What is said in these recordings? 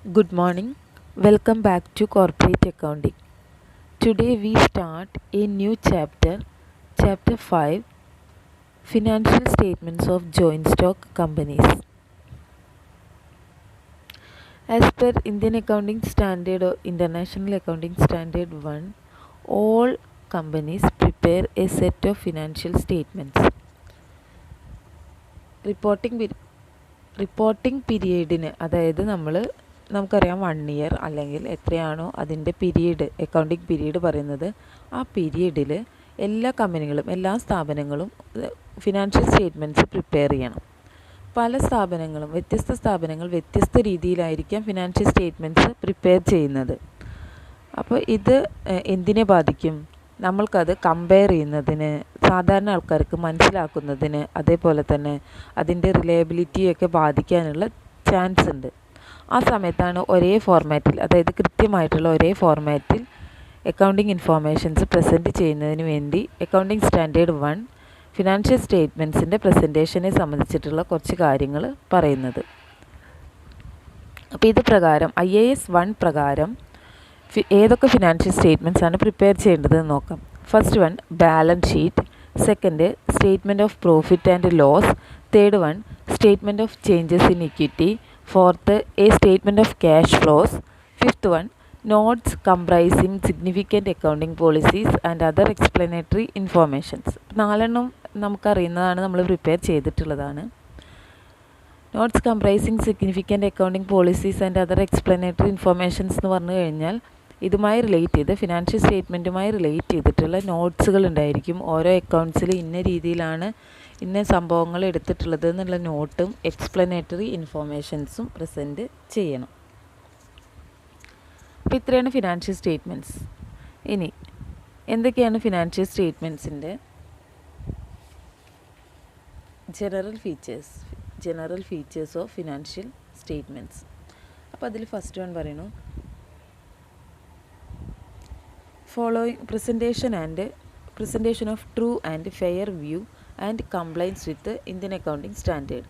Good morning. Welcome back to Corporate Accounting. Today we start a new chapter, Chapter 5, Financial Statements of Joint Stock Companies. As per Indian Accounting Standard or International Accounting Standard 1, all companies prepare a set of financial statements. Reporting പീരിയഡിന്, അതായത് നമുക്കറിയാം 1 year അല്ലെങ്കിൽ എത്രയാണോ അതിൻ്റെ period, accounting period പറയുന്നത്, ആ പീരീഡിൽ എല്ലാ കമ്പനികളും എല്ലാ സ്ഥാപനങ്ങളും ഫിനാൻഷ്യൽ സ്റ്റേറ്റ്മെൻറ്റ്സ് പ്രിപ്പയർ ചെയ്യണം. പല സ്ഥാപനങ്ങളും വ്യത്യസ്ത രീതിയിലായിരിക്കാം ഫിനാൻഷ്യൽ സ്റ്റേറ്റ്മെൻറ്റ്സ് പ്രിപ്പയർ ചെയ്യുന്നത്. അപ്പോൾ ഇത് എന്തിനെ ബാധിക്കും? നമ്മൾക്കത് കമ്പയർ ചെയ്യുന്നതിന്, സാധാരണ ആൾക്കാർക്ക് മനസ്സിലാക്കുന്നതിന്, അതേപോലെ തന്നെ അതിൻ്റെ റിലയബിലിറ്റിയൊക്കെ ബാധിക്കാനുള്ള ചാൻസ് ഉണ്ട്. ആ സമയത്താണ് ഒരേ ഫോർമാറ്റിൽ, അതായത് കൃത്യമായിട്ടുള്ള ഒരേ ഫോർമാറ്റിൽ അക്കൗണ്ടിങ് ഇൻഫോർമേഷൻസ് പ്രസൻറ്റ് ചെയ്യുന്നതിന് വേണ്ടി അക്കൗണ്ടിങ് സ്റ്റാൻഡേർഡ് 1 ഫിനാൻഷ്യൽ സ്റ്റേറ്റ്മെൻറ്റ്സിൻ്റെ പ്രസൻറ്റേഷനെ സംബന്ധിച്ചിട്ടുള്ള കുറച്ച് കാര്യങ്ങൾ പറയുന്നത്. അപ്പോൾ ഇത് പ്രകാരം IAS 1 പ്രകാരം ഏതൊക്കെ ഫിനാൻഷ്യൽ സ്റ്റേറ്റ്മെൻറ്റ്സ് ആണ് പ്രിപ്പയർ ചെയ്യേണ്ടതെന്ന് നോക്കാം. First one balance sheet, second statement of profit and loss, third one statement of changes in equity, fourth a statement of cash flows, fifth one notes comprising significant accounting policies and other explanatory informations. 4 നമുക്കറിയുന്നതാണ്, നമ്മൾ prepare ചെയ്തിട്ടുള്ളതാണ്. Notes comprising significant accounting policies and other explanatory informations എന്ന് പറഞ്ഞു കഴിഞ്ഞാൽ ഇതുമായി relate ചെയ്ത് financial സ്റ്റേറ്റ്മെൻറ്റുമായി relate ചെയ്തിട്ടുള്ള നോട്ട്സുകൾ ഉണ്ടായിരിക്കും. ഓരോ അക്കൗണ്ട്സിൽ ഇന്ന രീതിയിലാണ് ഇന്ന സംഭവങ്ങൾ എടുത്തിട്ടുള്ളത് എന്നുള്ള നോട്ടും എക്സ്പ്ലനേറ്ററി ഇൻഫോർമേഷൻസും പ്രസൻറ്റ് ചെയ്യണം. അപ്പോൾ ഇത്രയാണ് ഫിനാൻഷ്യൽ സ്റ്റേറ്റ്മെൻറ്റ്സ്. ഇനി എന്തൊക്കെയാണ് ഫിനാൻഷ്യൽ സ്റ്റേറ്റ്മെൻറ്റ്സിൻ്റെ general features of financial statements. അപ്പോൾ അതിൽ ഫസ്റ്റ് വൺ പറയുന്നു, following presentation of true and fair view and compliance with Indian accounting standard.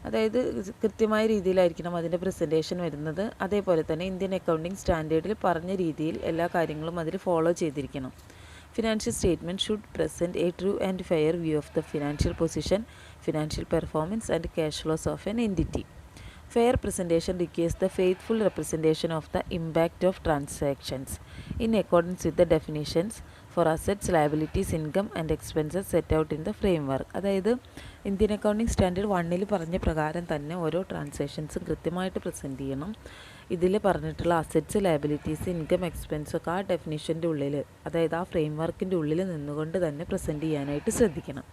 അതായത് കൃത്യമായ രീതിയിലായിരിക്കണം അതിൻ്റെ പ്രസൻറ്റേഷൻ വരുന്നത്. അതേപോലെ തന്നെ ഇന്ത്യൻ അക്കൗണ്ടിങ് സ്റ്റാൻഡേർഡിൽ പറഞ്ഞ രീതിയിൽ എല്ലാ കാര്യങ്ങളും അതിൽ ഫോളോ ചെയ്തിരിക്കണം. Financial statement should present a true and fair view of the financial position, financial performance and cash flows of an entity. Fair presentation requires the faithful representation of the impact of transactions in accordance with the definitions for assets, liabilities, income and expenses set out in the framework. അതായത് Indian accounting standard 1 പറഞ്ഞ പ്രകാരം തന്നെ ഓരോ ട്രാൻസാക്ഷൻസും കൃത്യമായിട്ട് present ചെയ്യണം. ഇതിൽ പറഞ്ഞിട്ടുള്ള assets, liabilities, income, expense ഒക്കെ ആ ഡെഫിനിഷൻ്റെ ഉള്ളിൽ, അതായത് ആ ഫ്രെയിം വർക്കിൻ്റെ ഉള്ളിൽ നിന്നുകൊണ്ട് തന്നെ പ്രസൻറ്റ് ചെയ്യാനായിട്ട് ശ്രദ്ധിക്കണം.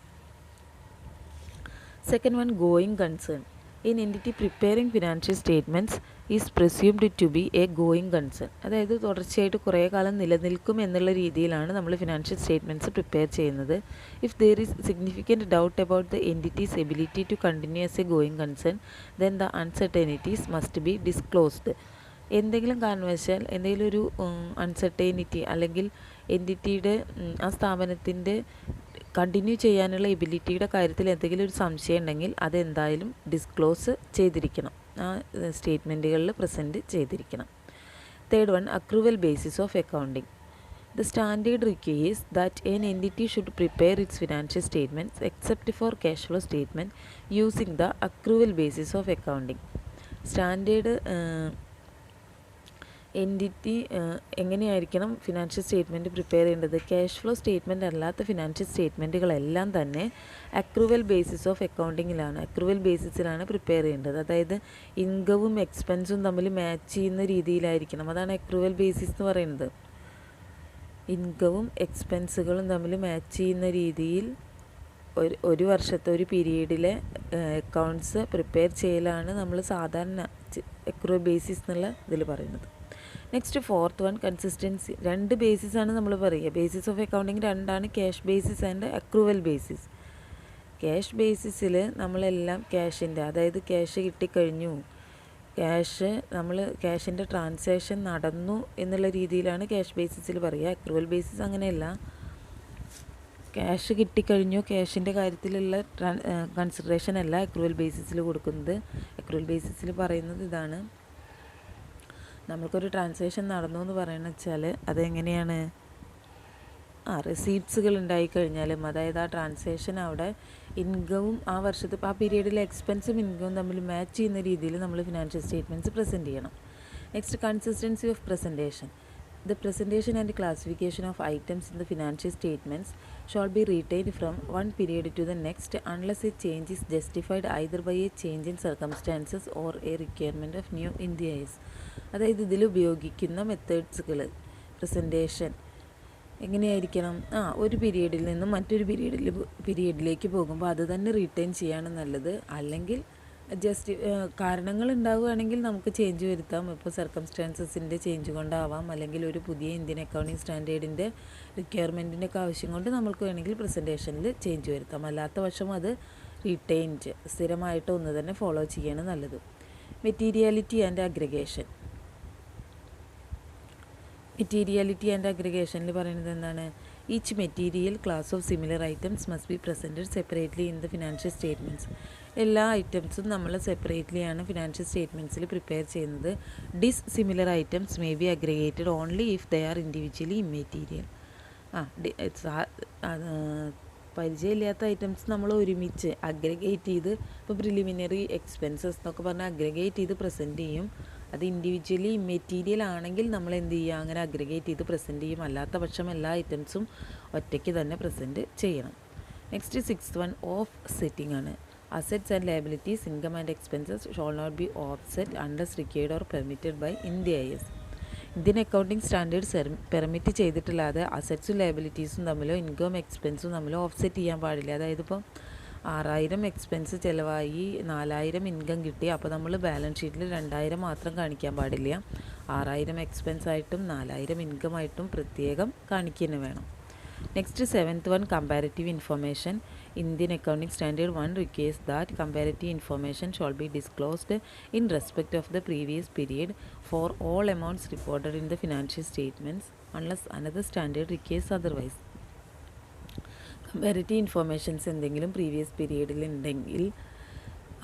Second one, going concern. An entity preparing financial statements is presumed to be a going concern. അതായത് തുടർച്ചയായിട്ട് കുറേ കാലം നിലനിൽക്കും എന്നുള്ള രീതിയിലാണ് നമ്മൾ ഫിനാൻഷ്യൽ സ്റ്റേറ്റ്മെൻറ്റ്സ് പ്രിപ്പയർ ചെയ്യുന്നത്. If there is significant doubt about the entity's ability to continue as a going concern then the uncertainties must be disclosed. എന്തെങ്കിലും കാരണവശാൽ എന്തെങ്കിലും ഒരു അൺസർട്ടനിറ്റി അല്ലെങ്കിൽ എൻറ്റിറ്റിയുടെ ആ സ്ഥാപനത്തിൻ്റെ കണ്ടിന്യൂ ചെയ്യാനുള്ള എബിലിറ്റിയുടെ കാര്യത്തിൽ എന്തെങ്കിലും ഒരു സംശയം ഉണ്ടെങ്കിൽ അതെന്തായാലും ഡിസ്ക്ലോസ് ചെയ്തിരിക്കണം, ആ സ്റ്റേറ്റ്മെൻറ്റുകളിൽ പ്രസൻറ്റ് ചെയ്തിരിക്കണം. Third one, accrual basis of accounting. The standard requires that an entity should prepare its financial statements except for cash flow statement using the accrual basis of accounting. Standard entity എങ്ങനെയായിരിക്കണം financial statement prepare ചെയ്യേണ്ടത്? Cash flow statement അല്ലാത്ത financial സ്റ്റേറ്റ്മെൻറ്റുകളെല്ലാം തന്നെ accrual basis of അക്കൗണ്ടിങ്ങിലാണ്, accrual ബേസിസിലാണ് prepare ചെയ്യേണ്ടത്. അതായത് ഇൻകവും എക്സ്പെൻസും തമ്മിൽ മാച്ച് ചെയ്യുന്ന രീതിയിലായിരിക്കണം. അതാണ് അക്രൂവൽ ബേസിസ് എന്ന് പറയുന്നത്. ഇൻകവും എക്സ്പെൻസുകളും തമ്മിൽ മാച്ച് ചെയ്യുന്ന രീതിയിൽ ഒരു വർഷത്തെ ഒരു പീരീഡിലെ അക്കൗണ്ട്സ് പ്രിപ്പയർ ചെയ്യലാണ് നമ്മൾ സാധാരണ അക്രൂവൽ ബേസിസ് എന്നുള്ള ഇതിൽ പറയുന്നത്. Next fourth one, consistency. 2 ബേസിസാണ് നമ്മൾ പറയുക. ബേസിസ് ഓഫ് അക്കൗണ്ടിങ് 2ആണ്, cash basis and accrual basis. Cash ബേസിസിൽ നമ്മളെല്ലാം ക്യാഷിൻ്റെ, അതായത് ക്യാഷ് കിട്ടിക്കഴിഞ്ഞു, ക്യാഷിൻ്റെ ട്രാൻസാക്ഷൻ നടന്നു എന്നുള്ള രീതിയിലാണ് ക്യാഷ് ബേസിസിൽ പറയുക. അക്രൂവൽ ബേസിസ് അങ്ങനെയല്ല. ക്യാഷ് കിട്ടിക്കഴിഞ്ഞു, ക്യാഷിൻ്റെ കാര്യത്തിലുള്ള കൺസിഡറേഷൻ അല്ല അക്രൂവൽ ബേസിസിൽ കൊടുക്കുന്നത്. അക്രൂവൽ ബേസിസിൽ പറയുന്നത് ഇതാണ്. നമ്മൾക്കൊരു ട്രാൻസാക്ഷൻ നടന്നു എന്ന് പറയുന്നത് വെച്ചാൽ അതെങ്ങനെയാണ്, റെസീപ്റ്റ്സുകൾ ഉണ്ടായിക്കഴിഞ്ഞാലും, അതായത് ആ ട്രാൻസാക്ഷൻ അവിടെ ഇൻകവും ആ വർഷത്തെ ആ പീരീഡിലെ എക്സ്പെൻസും ഇൻകവും തമ്മിൽ മാച്ച് ചെയ്യുന്ന രീതിയിൽ നമ്മൾ ഫിനാൻഷ്യൽ സ്റ്റേറ്റ്മെൻറ്റ്സ് പ്രസൻറ്റ് ചെയ്യണം. Next, consistency of presentation. The presentation and classification of items in the financial statements shall be retained from one period to the next unless a change is justified either by a change in circumstances or a requirement of new in the eyes. അതായത് ഇതിൽ ഉപയോഗിക്കുന്ന മെത്തേഡ്സുകൾ presentation എങ്ങനെയായിരിക്കണം, ഒരു പീരീഡിൽ നിന്നും മറ്റൊരു പീരീഡിലേക്ക് പോകുമ്പോൾ അത് തന്നെ റീറ്റെയിൻ ചെയ്യാണ് നല്ലത്. അല്ലെങ്കിൽ കാരണങ്ങൾ ഉണ്ടാവുകയാണെങ്കിൽ നമുക്ക് ചേഞ്ച് വരുത്താം. ഇപ്പോൾ സർക്കംസ്റ്റാൻസസിൻ്റെ ചേഞ്ച് കൊണ്ടാവാം, അല്ലെങ്കിൽ ഒരു പുതിയ ഇന്ത്യൻ അക്കൗണ്ടിങ് സ്റ്റാൻഡേർഡിൻ്റെ റിക്വയർമെൻറ്റിൻ്റെ ഒക്കെ ആവശ്യം കൊണ്ട് നമുക്ക് വേണമെങ്കിൽ പ്രസൻറ്റേഷനിൽ ചേഞ്ച് വരുത്താം. അല്ലാത്ത പക്ഷം അത് റീറ്റെയിൻഡ് സ്ഥിരമായിട്ട് ഒന്ന് തന്നെ ഫോളോ ചെയ്യാണ് നല്ലത്. Materiality and aggregation. Materiality and അഗ്രിഗേഷനിൽ പറയുന്നത് എന്താണ്? Each material class of similar items must be presented separately in the financial statements. എല്ലാ ഐറ്റംസും നമ്മൾ സെപ്പറേറ്റ്ലിയാണ് ഫിനാൻഷ്യൽ സ്റ്റേറ്റ്മെൻറ്റ്സിൽ പ്രിപ്പയർ ചെയ്യുന്നത്. Similar items may be aggregated only if they are individually immaterial. പരിചയമില്ലാത്ത ഐറ്റംസ് നമ്മൾ ഒരുമിച്ച് അഗ്രിഗേറ്റ് ചെയ്ത്, ഇപ്പോൾ പ്രിലിമിനറി എക്സ്പെൻസസ് എന്നൊക്കെ പറഞ്ഞാൽ അഗ്രിഗേറ്റ് ചെയ്ത് പ്രസൻറ്റ് ചെയ്യും. അത് ഇൻഡിവിജ്വലി ഇമ്മെറ്റീരിയൽ ആണെങ്കിൽ നമ്മൾ എന്ത് ചെയ്യുക, അങ്ങനെ അഗ്രിഗേറ്റ് ചെയ്ത് പ്രസൻറ്റ് ചെയ്യും. അല്ലാത്ത പക്ഷം എല്ലാ ഐറ്റംസും ഒറ്റയ്ക്ക് തന്നെ പ്രസൻറ്റ് ചെയ്യണം. Next 6th one offsetting ആണ്. Assets and liabilities, income and expenses shall not be offset unless required or permitted by India IAS. Indian accounting standards permit ചെയ്തിട്ടില്ലാതെ അസറ്റ്സും ലയബിലിറ്റീസും തമ്മിലോ ഇൻകം എക്സ്പെൻസും തമ്മിലോ ഓഫ്സെറ്റ് ചെയ്യാൻ പാടില്ല. അതായത് ഇപ്പോൾ 6000 എക്സ്പെൻസ് ചിലവായി 4000 ഇൻകം കിട്ടി, അപ്പോൾ നമ്മൾ ബാലൻസ് ഷീറ്റിൽ 2000 മാത്രം കാണിക്കാൻ പാടില്ല. 6000 എക്സ്പെൻസ് ആയിട്ടും 4000 ഇൻകം ആയിട്ടും പ്രത്യേകം കാണിക്കുന്നു വേണം. Next 7th one comparative information. Indian Accounting Standard 1 requires that comparative information shall be disclosed in respect of the previous period for all amounts reported in the financial statements unless another standard requires otherwise. Comparative informations എന്തെങ്കിലും previous പീരീഡിൽ ഉണ്ടെങ്കിൽ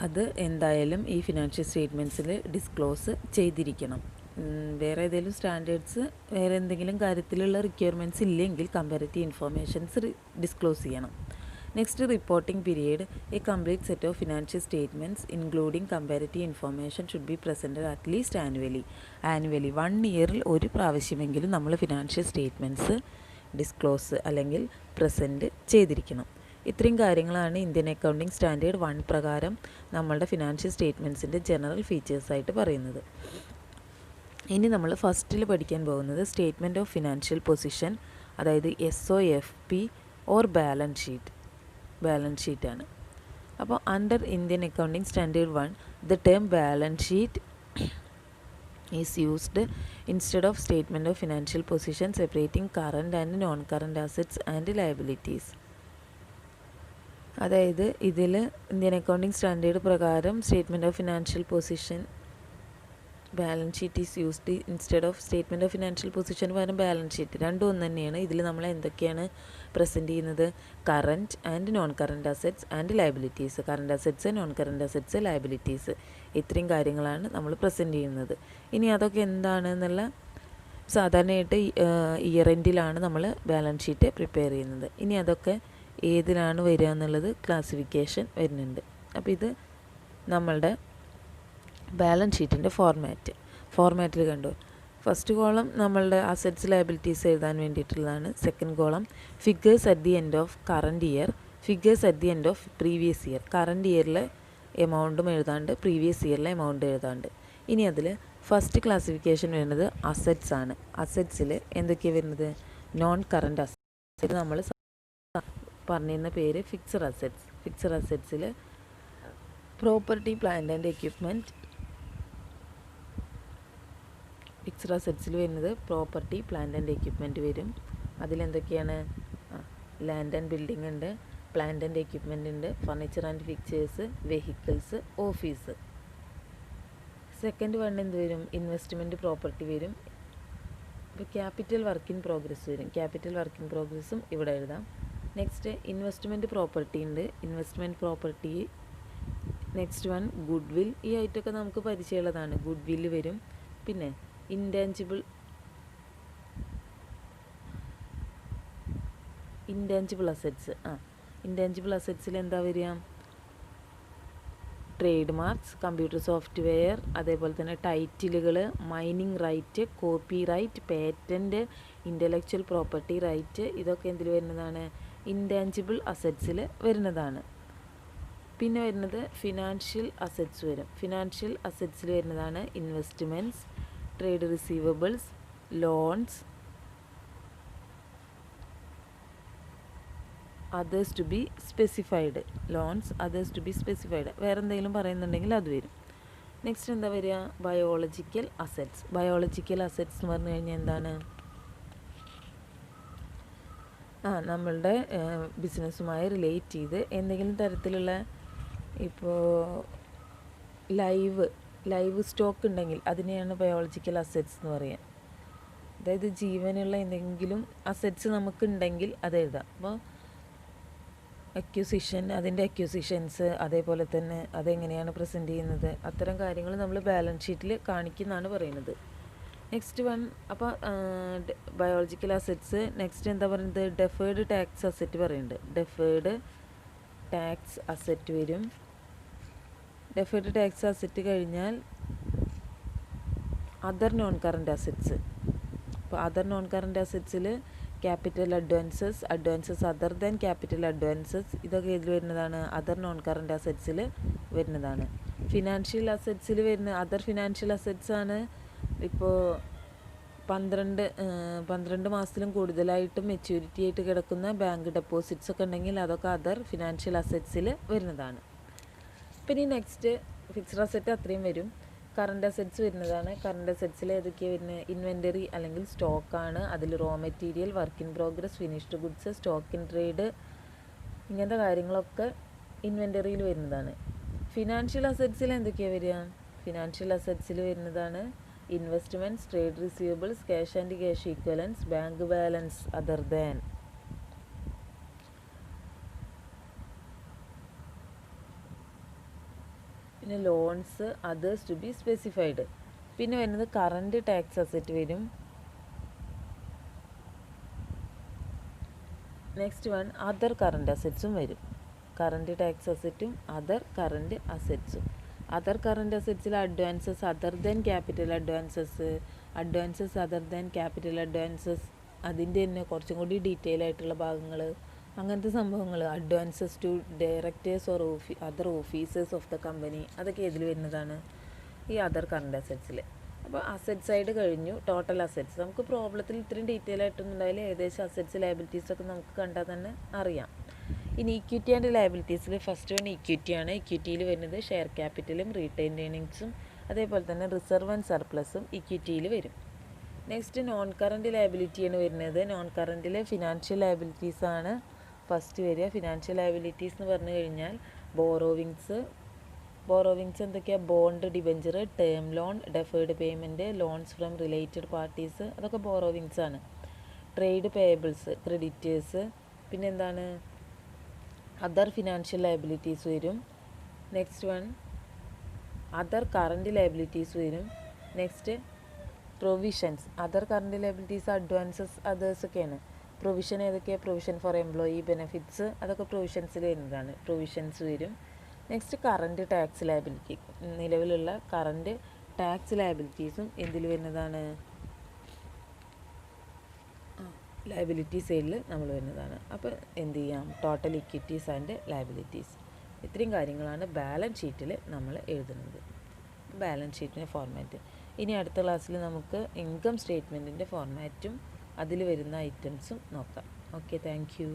അത് എന്തായാലും ഈ financial സ്റ്റേറ്റ്മെൻറ്റ്സിൽ disclose ചെയ്തിരിക്കണം. വേറെ ഏതെങ്കിലും standards വേറെ എന്തെങ്കിലും കാര്യത്തിലുള്ള റിക്വയർമെൻറ്റ്സ് ഇല്ലെങ്കിൽ കമ്പാരിറ്റീവ് ഇൻഫർമേഷൻസ് ഡിസ്ക്ലോസ് ചെയ്യണം. Next, reporting period. A complete set of financial statements including comparative information should be presented at least annually 1 ഇയറിൽ ഒരു പ്രാവശ്യമെങ്കിലും നമ്മൾ ഫിനാൻഷ്യൽ സ്റ്റേറ്റ്മെൻറ്റ്സ് ഡിസ്ക്ലോസ് അല്ലെങ്കിൽ പ്രസൻറ്റ് ചെയ്തിരിക്കണം. ഇത്രയും കാര്യങ്ങളാണ് ഇന്ത്യൻ അക്കൗണ്ടിങ് സ്റ്റാൻഡേർഡ് 1 പ്രകാരം നമ്മളുടെ ഫിനാൻഷ്യൽ സ്റ്റേറ്റ്മെൻറ്റ്സിൻ്റെ ജനറൽ ഫീച്ചേഴ്സായിട്ട് പറയുന്നത്. ഇനി നമ്മൾ ഫസ്റ്റിൽ പഠിക്കാൻ പോകുന്നത് സ്റ്റേറ്റ്മെൻറ്റ് ഓഫ് ഫിനാൻഷ്യൽ പൊസിഷൻ, അതായത് SOFP ഓർ ബാലൻസ് ഷീറ്റാണ്. അപ്പോൾ under Indian accounting standard 1 the term balance sheet is used instead of statement of financial position separating current and non-current assets and liabilities. അതായത് ഇതിൽ ഇന്ത്യൻ അക്കൗണ്ടിങ് സ്റ്റാൻഡേർഡ് പ്രകാരം statement of financial position balance sheet is used instead of statement of financial പൊസിഷന് പകരം balance sheet. രണ്ടും ഒന്ന് തന്നെയാണ്. ഇതിൽ നമ്മൾ എന്തൊക്കെയാണ് പ്രസൻറ്റ് ചെയ്യുന്നത്? Current and non current assets and liabilities. Current assets, non current assets, liabilities, ഇത്രയും കാര്യങ്ങളാണ് നമ്മൾ പ്രസൻറ്റ് ചെയ്യുന്നത്. ഇനി അതൊക്കെ എന്താണെന്നുള്ള സാധാരണയായിട്ട് ഇയർ എൻഡിലാണ് നമ്മൾ ബാലൻസ് ഷീറ്റ് പ്രിപ്പയർ ചെയ്യുന്നത്. ഇനി അതൊക്കെ ഏതിലാണ് വരിക എന്നുള്ളത് ക്ലാസിഫിക്കേഷൻ വരുന്നുണ്ട്. അപ്പോൾ ഇത് നമ്മളുടെ ബാലൻസ് ഷീറ്റിൻ്റെ ഫോർമാറ്റിൽ കണ്ടു. ഫസ്റ്റ് കോളം നമ്മളുടെ അസറ്റ്സ് ലയബിലിറ്റീസ് എഴുതാൻ വേണ്ടിയിട്ടുള്ളതാണ്. Second column figures at the end of current year, figures at the end of previous year. Current ഇയറിലെ എമൗണ്ടും എഴുതാണ്ട് പ്രീവിയസ് ഇയറിലെ എമൗണ്ട് എഴുതാണ്ട്. ഇനി അതിൽ ഫസ്റ്റ് ക്ലാസിഫിക്കേഷൻ വരുന്നത് അസറ്റ്സ് ആണ്. അസറ്റ്സിൽ എന്തൊക്കെയാണ് വരുന്നത്? Non current assets. നമ്മൾ പറഞ്ഞിരുന്ന പേര് ഫിക്സഡ് അസറ്റ്സ്. ഫിക്സഡ് അസറ്റ്സിൽ property, plant and equipment. Fixed അസറ്റ്സിൽ വരുന്നത് പ്രോപ്പർട്ടി, പ്ലാന്റ് ആൻഡ് എക്യുപ്മെൻറ്റ് വരും. അതിലെന്തൊക്കെയാണ്? ലാൻഡ് ആൻഡ് ബിൽഡിംഗ് ഉണ്ട്, പ്ലാന്റ് ആൻഡ് എക്യുപ്മെൻ്റ് ഉണ്ട്, furniture and fixtures, vehicles, office. Second one എന്ത് വരും? ഇൻവെസ്റ്റ്മെൻറ്റ് പ്രോപ്പർട്ടി വരും. ഇപ്പോൾ ക്യാപിറ്റൽ വർക്ക് ഇൻ പ്രോഗ്രസ് വരും. ക്യാപിറ്റൽ വർക്ക് ഇൻ പ്രോഗ്രസ്സും ഇവിടെ എഴുതാം. നെക്സ്റ്റ് ഇൻവെസ്റ്റ്മെൻറ്റ് പ്രോപ്പർട്ടി ഉണ്ട്. Investment property. Next one goodwill. ഈ ഐറ്റമൊക്കെ നമുക്ക് പരിചയമുള്ളതാണ്. ഗുഡ് വില്ല് വരും. പിന്നെ ഇൻറ്റാഞ്ചിബിൾ അസറ്റ്സ്. ഇൻറ്റാഞ്ചിബിൾ അസറ്റ്സിൽ എന്താ വരിക? ട്രേഡ് മാർക്സ്, കമ്പ്യൂട്ടർ സോഫ്റ്റ്വെയർ, അതേപോലെ തന്നെ ടൈറ്റിലുകൾ, mining right, copyright, patent, intellectual property right, ഇതൊക്കെ എന്തിൽ വരുന്നതാണ്? ഇൻറ്റാഞ്ചിബിൾ അസറ്റ്സിൽ വരുന്നതാണ്. പിന്നെ വരുന്നത് ഫിനാൻഷ്യൽ അസറ്റ്സ് വരും. ഫിനാൻഷ്യൽ അസറ്റ്സിൽ വരുന്നതാണ് investments, trade receivables, loans, others to be specified. വേറെ എന്തെങ്കിലും പറയുന്നുണ്ടെങ്കിൽ അത് വരും. നെക്സ്റ്റ് എന്താ വരിക? Biological assets. ബയോളജിക്കൽ അസറ്റ്സ് എന്ന് പറഞ്ഞു കഴിഞ്ഞാൽ എന്താണ്? നമ്മളുടെ ബിസിനസ്സുമായി റിലേറ്റ് ചെയ്ത് എന്തെങ്കിലും തരത്തിലുള്ള ഇപ്പോൾ ലൈവ് സ്റ്റോക്ക് ഉണ്ടെങ്കിൽ അതിനെയാണ് ബയോളജിക്കൽ അസറ്റ്സ് എന്ന് പറയുക. അതായത് ജീവനുള്ള എന്തെങ്കിലും അസറ്റ്സ് നമുക്കുണ്ടെങ്കിൽ അത് എഴുതാം. അപ്പോൾ അതിൻ്റെ അക്യൂസിഷൻസ്, അതേപോലെ തന്നെ അതെങ്ങനെയാണ് പ്രസൻറ്റ് ചെയ്യുന്നത്, അത്തരം കാര്യങ്ങൾ നമ്മൾ ബാലൻസ് ഷീറ്റിൽ കാണിക്കുന്നതാണ് പറയുന്നത്. നെക്സ്റ്റ് വൺ, അപ്പോൾ ബയോളജിക്കൽ അസറ്റ്സ്. നെക്സ്റ്റ് എന്താ പറയുന്നത്? ഡെഫേർഡ് ടാക്സ് അസറ്റ് പറയുന്നുണ്ട്. ഡെഫേർഡ് ടാക്സ് അസറ്റ് വരും. ഡെഫേർഡ് ടാക്സ് അസറ്റ് കഴിഞ്ഞാൽ അതർ നോൺ കറൻറ്റ് അസറ്റ്സ്. അപ്പോൾ അതർ നോൺ കറൻറ്റ് അസറ്റ്സിൽ capital advances other than capital advances, ഇതൊക്കെ ഇതിൽ വരുന്നതാണ്? അതർ നോൺ കറൻറ്റ് അസറ്റ്സിൽ വരുന്നതാണ്. ഫിനാൻഷ്യൽ അസറ്റ്സിൽ വരുന്ന അതർ ഫിനാൻഷ്യൽ അസറ്റ്സ് ആണ് ഇപ്പോൾ 12 മാസത്തിലും കൂടുതലായിട്ട് മെച്യൂരിറ്റി ആയിട്ട് കിടക്കുന്ന ബാങ്ക് ഡെപ്പോസിറ്റ്സ് ഒക്കെ ഉണ്ടെങ്കിൽ അതൊക്കെ അതർ ഫിനാൻഷ്യൽ അസറ്റ്സിൽ വരുന്നതാണ്. പിന്നെ നെക്സ്റ്റ് ഫിക്സ്ഡ് അസറ്റ് അത്രയും വരും. കറണ്ട് അസറ്റ്സ് വരുന്നതാണ്. കറണ്ട് അസറ്റ്സിൽ ഏതൊക്കെയാണ് വരുന്നത്? ഇൻവെൻ്ററി അല്ലെങ്കിൽ സ്റ്റോക്കാണ്. അതിൽ raw material, work in progress, finished goods, stock in trade, ഇങ്ങനത്തെ കാര്യങ്ങളൊക്കെ ഇൻവെൻ്ററിയിൽ വരുന്നതാണ്. ഫിനാൻഷ്യൽ അസറ്റ്സിൽ എന്തൊക്കെയാണ് വരിക? ഫിനാൻഷ്യൽ അസറ്റ്സിൽ വരുന്നതാണ് investments, trade receivables, cash and cash equivalents, bank balance other than. പിന്നെ loans, others to be specified. പിന്നെ വരുന്നത് കറൻറ്റ് ടാക്സ് അസറ്റ് വരും. നെക്സ്റ്റ് വൺ അതർ കറൻറ്റ് അസറ്റ്സും വരും. കറൻറ്റ് ടാക്സ് അസറ്റും അതർ കറൻറ്റ് അസറ്റ്സും. അതർ കറൻറ്റ് അസറ്റ്സിൽ advances other than capital advances other than capital advances, അതിൻ്റെ തന്നെ കുറച്ചും കൂടി ഡീറ്റെയിൽ ആയിട്ടുള്ള ഭാഗങ്ങൾ, അങ്ങനത്തെ സംഭവങ്ങൾ. Advances to directors or other officers of the company, അതൊക്കെ ഇതിൽ വരുന്നതാണ്? ഈ അതർ കറൻറ്റ് അസറ്റ്സിൽ. അപ്പോൾ അസറ്റ് സൈഡ് കഴിഞ്ഞു. ടോട്ടൽ അസറ്റ്സ് നമുക്ക് പ്രോബ്ലത്തിൽ ഇത്രയും ഡീറ്റെയിൽ ആയിട്ടൊന്നും ഉണ്ടായാലും ഏകദേശം അസറ്റ്സ് ലയബിലിറ്റീസൊക്കെ നമുക്ക് കണ്ടാൽ തന്നെ അറിയാം. ഇനി ഇക്വിറ്റി ആൻഡ് ലയബിലിറ്റീസിൽ ഫസ്റ്റ് വൺ ഇക്വിറ്റിയാണ്. ഇക്വിറ്റിയിൽ വരുന്നത് ഷെയർ ക്യാപിറ്റലും റീറ്റെയിൻഡ് ഏർണിങ്സും അതേപോലെ തന്നെ റിസർവ് ആൻഡ് സർപ്ലസും ഇക്വിറ്റിയിൽ വരും. നെക്സ്റ്റ് നോൺ കറൻറ്റ് ലയബിലിറ്റിയാണ് വരുന്നത്. നോൺ കറൻറ്റിൽ ഫിനാൻഷ്യൽ ലയബിലിറ്റീസാണ് ഫസ്റ്റ് വരിക. ഫിനാൻഷ്യൽ ലയബിലിറ്റീസ് എന്ന് പറഞ്ഞു കഴിഞ്ഞാൽ ബോറോവിങ്സ് എന്തൊക്കെയാണ്? Bond, debenture, term loan, deferred payment, loans from related parties, അതൊക്കെ ബോറോവിങ്സ് ആണ്. Trade payables, creditors. പിന്നെ എന്താണ്? അതർ ഫിനാൻഷ്യൽ ലയബിലിറ്റീസ് വരും. Next one other current liabilities വരും. Next provisions. Other current liabilities advances അതേഴ്സൊക്കെയാണ്. പ്രൊവിഷൻ ഏതൊക്കെയാണ്? പ്രൊവിഷൻ ഫോർ എംപ്ലോയി ബെനിഫിറ്റ്സ്, അതൊക്കെ പ്രൊവിഷൻസിൽ വരുന്നതാണ്. പ്രൊവിഷൻസ് വരും. Next current tax liability. നിലവിലുള്ള കറൻറ്റ് ടാക്സ് ലയബിലിറ്റീസും എന്തിൽ വരുന്നതാണ്? ലയബിലിറ്റി സൈഡിൽ നമ്മൾ വരുന്നതാണ്. അപ്പോൾ എന്ത് ചെയ്യാം? ടോട്ടൽ ഇക്വിറ്റീസ് ആൻഡ് ലയബിലിറ്റീസ്, ഇത്രയും കാര്യങ്ങളാണ് ബാലൻസ് ഷീറ്റിൽ നമ്മൾ എഴുതുന്നത്. ബാലൻസ് ഷീറ്റിൻ്റെ ഫോർമാറ്റ്. ഇനി അടുത്ത ക്ലാസ്സിൽ നമുക്ക് ഇൻകം സ്റ്റേറ്റ്മെൻറ്റിൻ്റെ ഫോർമാറ്റും അതിൽ വരുന്ന ഐറ്റംസും നോക്കാം. Okay, thank you.